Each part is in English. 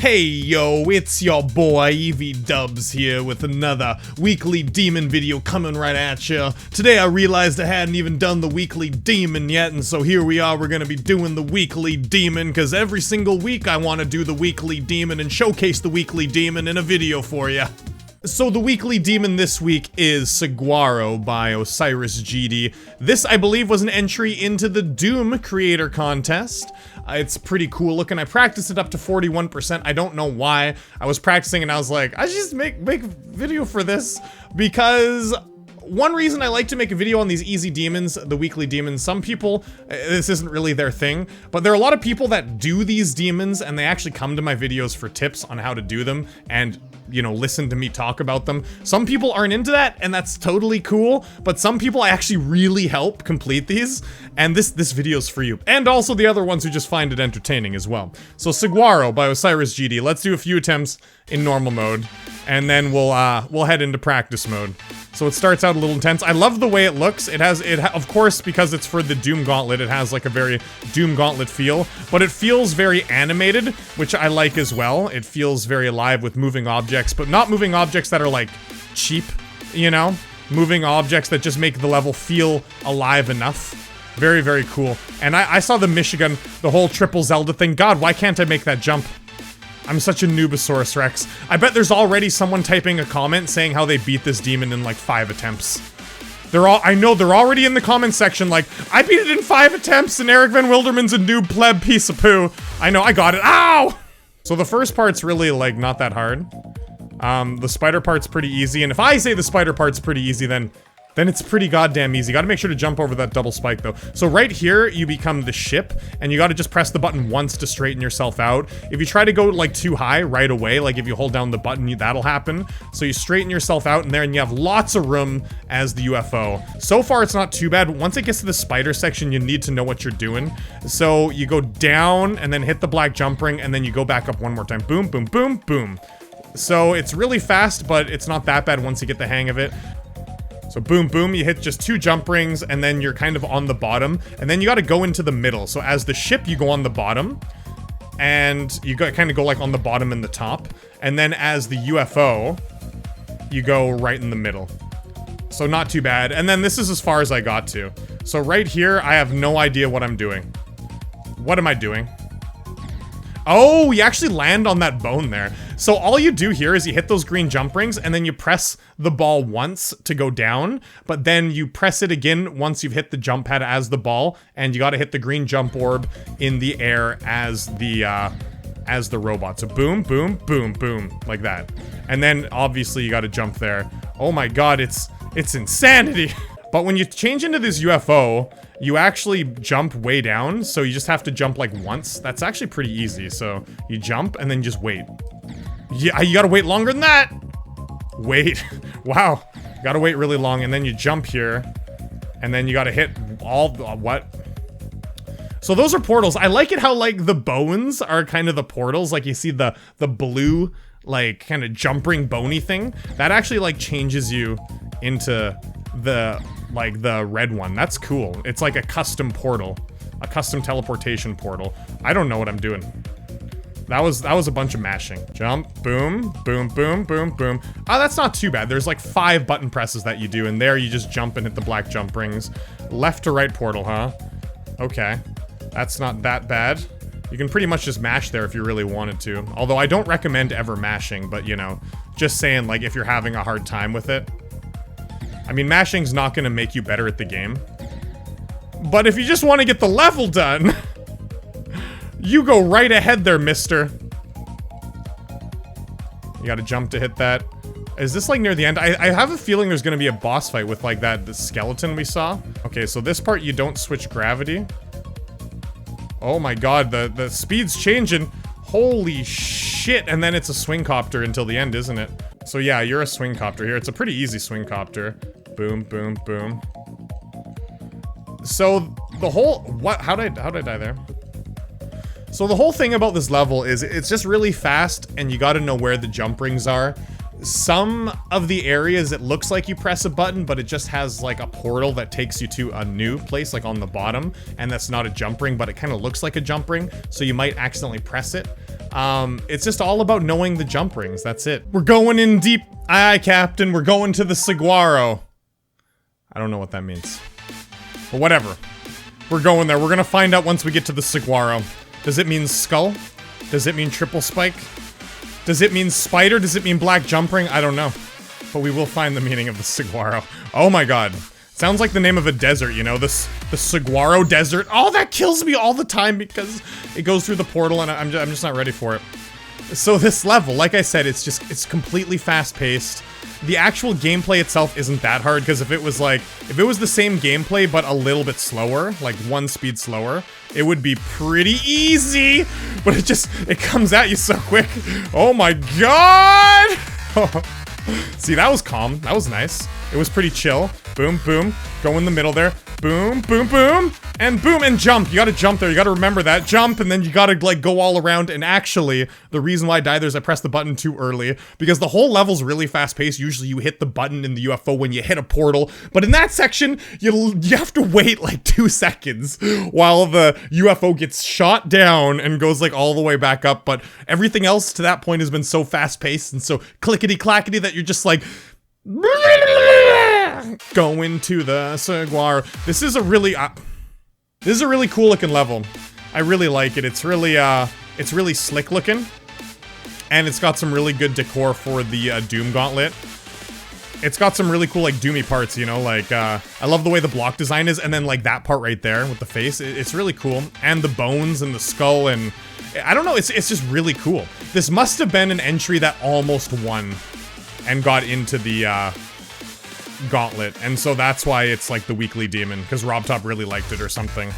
Hey yo, it's your boy EV Dubs here with another weekly demon video coming right at ya. Today I realized I hadn't even done the weekly demon yet, and so here we are, we're gonna be doing the weekly demon, cause every single week I wanna do the weekly demon and showcase the weekly demon in a video for ya. So the weekly demon this week is Saguaro by Osiris GD. This, I believe, was an entry into the Doom creator contest. It's pretty cool looking. I practiced it up to 41%. I don't know why. I was practicing and I was like, I should just make a video for this because one reason I like to make a video on these easy demons, the weekly demons, some people, this isn't really their thing, but there are a lot of people that do these demons and they actually come to my videos for tips on how to do them and, you know, listen to me talk about them. Some people aren't into that, and that's totally cool, but some people I actually really help complete these, and this video's for you. And also the other ones who just find it entertaining as well. So Saguaro by Osiris GD. Let's do a few attempts in normal mode, and then we'll head into practice mode. So it starts out a little intense. I love the way it looks. Of course, because it's for the Doom Gauntlet, it has like a very Doom Gauntlet feel, but it feels very animated, which I like as well. It feels very alive with moving objects, but not moving objects that are like cheap, you know? Moving objects that just make the level feel alive enough. Very, very cool. And I saw the Michigan, the whole triple Zelda thing. God, why can't I make that jump? I'm such a noobosaurus Rex. I bet there's already someone typing a comment saying how they beat this demon in like 5 attempts. I know they're already in the comment section like, I beat it in 5 attempts and Eric Van Wilderman's a noob pleb piece of poo. I know, I got it. Ow! So the first part's really like not that hard. The spider part's pretty easy, and if I say the spider part's pretty easy, then it's pretty goddamn easy. Gotta make sure to jump over that double spike though. So right here, you become the ship, and you gotta just press the button once to straighten yourself out. If you try to go like too high right away, like if you hold down the button, that'll happen. So you straighten yourself out in there, and you have lots of room as the UFO. So far, it's not too bad. Once it gets to the spider section, you need to know what you're doing. So you go down, and then hit the black jump ring, and then you go back up one more time. Boom, boom, boom, boom. So it's really fast, but it's not that bad once you get the hang of it. So boom, boom, you hit just 2 jump rings, and then you're kind of on the bottom, and then you gotta go into the middle. So as the ship, you go on the bottom, and you kind of go like on the bottom and the top, and then as the UFO, you go right in the middle. So not too bad, and then this is as far as I got to. So right here, I have no idea what I'm doing. What am I doing? Oh, you actually land on that bone there. So all you do here is you hit those green jump rings, and then you press the ball once to go down, but then you press it again once you've hit the jump pad as the ball, and you gotta hit the green jump orb in the air as the robot. So boom, boom, boom, boom, like that. And then obviously you gotta jump there. Oh my god, it's insanity. But when you change into this UFO, you actually jump way down, so you just have to jump like once. That's actually pretty easy. So you jump and then just wait. Yeah, you gotta wait longer than that. Wait. Wow. You gotta wait really long, and then you jump here, and then you gotta hit all the, what? So those are portals. I like it how like the bones are kind of the portals. Like you see the blue like kind of jump ring bony thing. That actually like changes you into the red one. That's cool. It's like a custom portal, a custom teleportation portal. I don't know what I'm doing. That was a bunch of mashing. Jump, boom, boom, boom, boom, boom. Oh, that's not too bad. There's like 5 button presses that you do, and there you just jump and hit the black jump rings. Left to right portal, huh? Okay. That's not that bad. You can pretty much just mash there if you really wanted to. Although I don't recommend ever mashing, but you know, just saying like if you're having a hard time with it. I mean, mashing's not gonna make you better at the game. But if you just want to get the level done, you go right ahead there, mister. You gotta jump to hit that. Is this like near the end? I have a feeling there's gonna be a boss fight with like the skeleton we saw. Okay, so this part you don't switch gravity. Oh my god, the speed's changing. Holy shit, and then it's a swing copter until the end, isn't it? So yeah, you're a swing copter here. It's a pretty easy swing copter. Boom, boom, boom. So the whole, what, how did I die there? So the whole thing about this level is it's just really fast, and you gotta know where the jump rings are. some of the areas it looks like you press a button, but it just has like a portal that takes you to a new place, like on the bottom, and that's not a jump ring, but it kind of looks like a jump ring, so you might accidentally press it. It's just all about knowing the jump rings, that's it. We're going in deep. Aye, Captain, we're going to the Saguaro. I don't know what that means. But whatever. We're going there. We're gonna find out once we get to the Saguaro. Does it mean skull? Does it mean triple spike? Does it mean spider? Does it mean black jump ring? I don't know. But we will find the meaning of the Saguaro. Oh my god. Sounds like the name of a desert, you know? The Saguaro Desert. Oh, that kills me all the time because it goes through the portal and I'm just not ready for it. So this level, like I said, it's completely fast-paced. The actual gameplay itself isn't that hard, because if it was the same gameplay but a little bit slower, like 1 speed slower, it would be pretty easy, but it comes at you so quick. Oh my god! See, that was calm. That was nice. It was pretty chill. Boom, boom. Go in the middle there. Boom, boom, boom. And boom, and jump. You gotta jump there. You gotta remember that. Jump, and then you gotta, like, go all around. And actually, the reason why I died there is I pressed the button too early. Because the whole level's really fast-paced. Usually you hit the button in the UFO when you hit a portal. But in that section, you have to wait, like, 2 seconds while the UFO gets shot down and goes, like, all the way back up. But everything else to that point has been so fast-paced and so clickety-clackety that you're just like... Going to the Saguaro. This is a really cool looking level. I really like it. It's really slick looking. And it's got some really good decor for the Doom Gauntlet. It's got some really cool, like, doomy parts, you know, like, I love the way the block design is, and then, like, that part right there with the face, it's really cool. And the bones and the skull, and, I don't know, it's just really cool. This must have been an entry that almost won and got into the, Gauntlet, and so that's why it's, like, the Weekly Demon, because RobTop really liked it or something.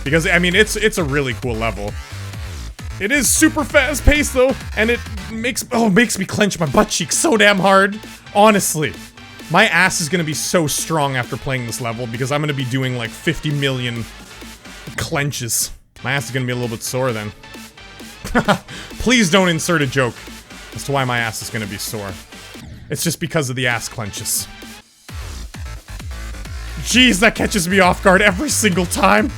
Because, I mean, it's a really cool level. It is super fast-paced, though, and it makes me clench my butt cheeks so damn hard. Honestly. My ass is gonna be so strong after playing this level, because I'm gonna be doing, like, 50 million clenches. My ass is gonna be a little bit sore, then. Please don't insert a joke as to why my ass is gonna be sore. It's just because of the ass clenches. Jeez, that catches me off guard every single time.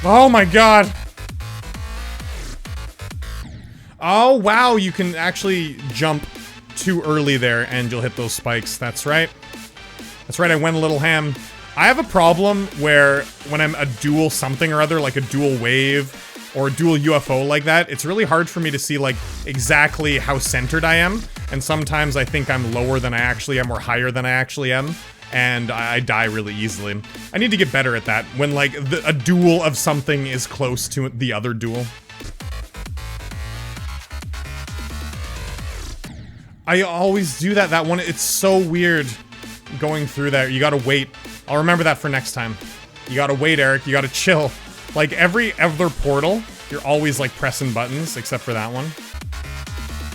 Oh my god. Oh wow, you can actually jump too early there and you'll hit those spikes. That's right. That's right, I went a little ham. I have a problem where when I'm a dual something or other, like a dual wave or a dual UFO like that, it's really hard for me to see, like, exactly how centered I am. And sometimes I think I'm lower than I actually am or higher than I actually am. And I die really easily. I need to get better at that when, like, a duel of something is close to the other duel. I always do that. That one, it's so weird going through there. You gotta wait. I'll remember that for next time. You gotta wait, Eric. You gotta chill. Like, every other portal, you're always, like, pressing buttons, except for that one.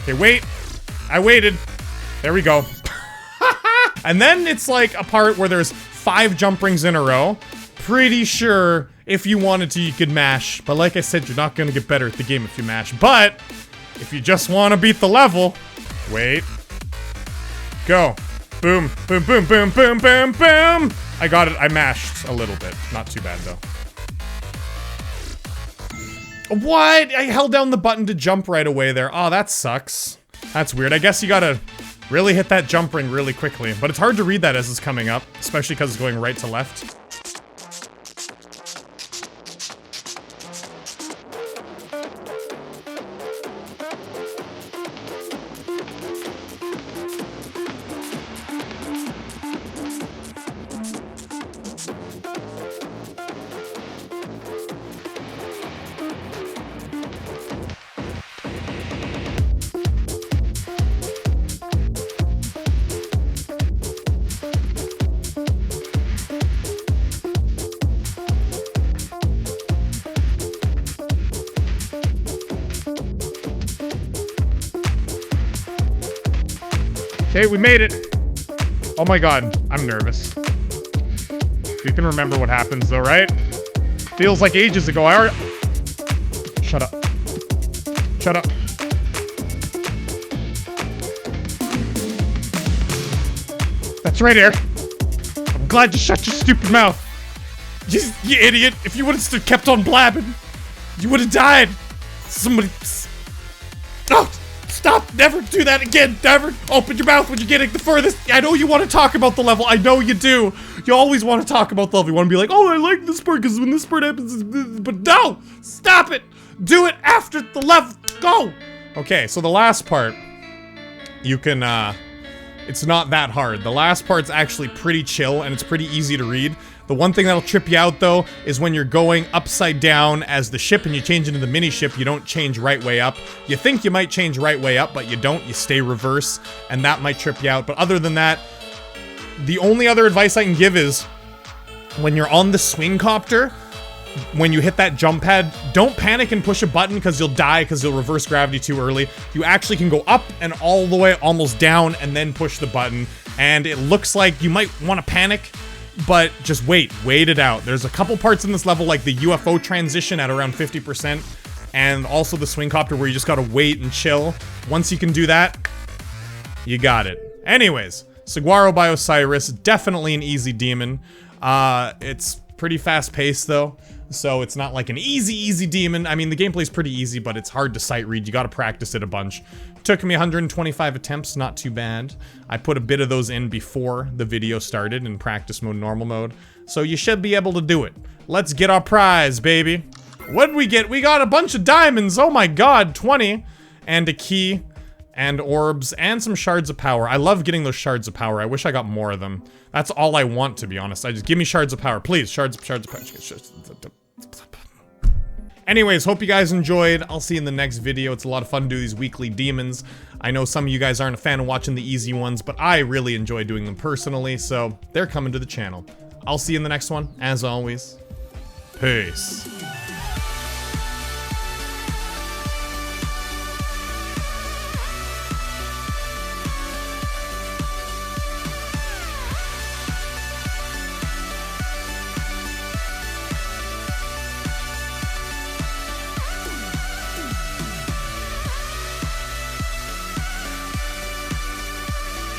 Okay, wait. I waited. There we go. And then it's, like, a part where there's 5 jump rings in a row. Pretty sure if you wanted to, you could mash. But like I said, you're not gonna get better at the game if you mash. But if you just want to beat the level... Wait. Go. Boom, boom, boom, boom, boom, boom, boom! I got it. I mashed a little bit. Not too bad, though. What? I held down the button to jump right away there. Oh, that sucks. That's weird. I guess you gotta really hit that jump ring really quickly. But it's hard to read that as it's coming up, especially because it's going right to left. Okay, we made it. Oh my god, I'm nervous. You can remember what happens though, right? Feels like ages ago. I already... Shut up. Shut up. That's right, Eric. I'm glad you shut your stupid mouth. You idiot. If you would have kept on blabbing, you would have died. Somebody... Oh, stop. Never do that again. Never open your mouth when you're getting the furthest. I know you want to talk about the level. I know you do. You always want to talk about the level. You want to be like, oh, I like this part because when this part happens... But no! Stop it! Do it after the level. Go! Okay, so the last part, you can, it's not that hard. The last part's actually pretty chill, and it's pretty easy to read. The one thing that'll trip you out, though, is when you're going upside down as the ship and you change into the mini-ship, you don't change right way up. You think you might change right way up, but you don't. You stay reverse, and that might trip you out. But other than that, the only other advice I can give is, when you're on the swing copter, when you hit that jump pad, don't panic and push a button because you'll die because you'll reverse gravity too early. You actually can go up and all the way almost down and then push the button. And it looks like you might want to panic, but just wait it out. There's a couple parts in this level, like the UFO transition at around 50%, and also the swing copter where you just gotta wait and chill. Once you can do that, you got it. Anyways, Saguaro by Osiris, definitely an easy demon. It's pretty fast paced though. So it's not like an easy demon. I mean, the gameplay's pretty easy, but it's hard to sight read. You gotta practice it a bunch. Took me 125 attempts, not too bad. I put a bit of those in before the video started in practice mode, normal mode. So you should be able to do it. Let's get our prize, baby. What'd we get? We got a bunch of diamonds. Oh my god, 20. And a key, and orbs, and some shards of power. I love getting those shards of power. I wish I got more of them. That's all I want, to be honest. give me shards of power, please. Shards of power. Anyways, hope you guys enjoyed. I'll see you in the next video. It's a lot of fun to do these weekly demons. I know some of you guys aren't a fan of watching the easy ones, but I really enjoy doing them personally, so they're coming to the channel. I'll see you in the next one. As always, peace.